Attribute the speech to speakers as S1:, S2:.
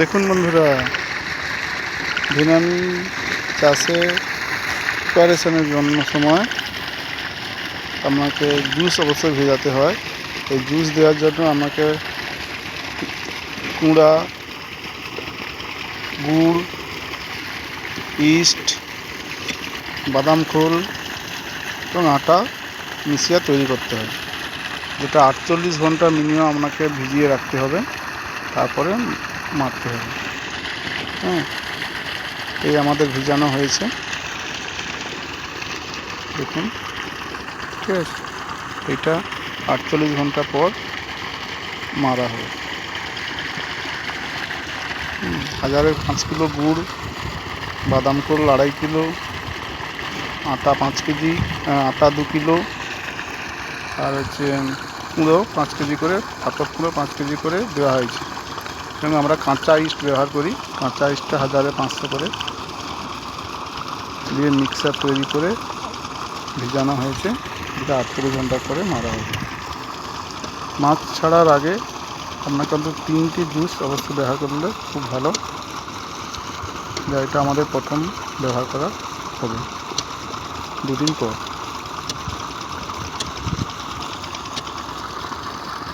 S1: দেখুন বন্ধুরা, ভিনামি চাষে প্রিপারেশনের জন্য সময় আমাকে জুস অবশ্যই ভেজাতে হয়। এই জুস দেওয়ার জন্য আমাকে কুঁড়া, গুড়, ইস্ট, বাদাম খোল এবং আটা মিশিয়ে তৈরি করতে হয়, যেটা 48 ঘন্টা মিনিমাম আপনাকে ভিজিয়ে রাখতে হবে, তারপরে মারতে হবে। এই আমাদের ভিজানো হয়েছে, দেখুন, ঠিক আছে। এটা 48 ঘন্টা পর মারা হবে। 5 কিলো গুড়, বাদাম খোল 2.5 কিলো, আটা 5 কেজি, আটা 2 কিলো, আর হচ্ছে কুঁড়ো 5 কেজি করে, পাথর কুঁড়ো 5 কেজি করে দেওয়া হয়েছে। এবং আমরা কাঁচা ইস্ট ব্যবহার করি। কাঁচা ইস্টটা 1500 করে দিয়ে মিক্সার তৈরি করে ভিজানো হয়েছে, যেটা 48 ঘন্টা পরে মারা হবে। মাছ ছাড়ার আগে আপনাকে অন্তত 3টি জুস অবশ্যই ব্যবহার করলে খুব ভালো। যা এটা আমাদের প্রথম ব্যবহার করা হবে 2 দিন পর।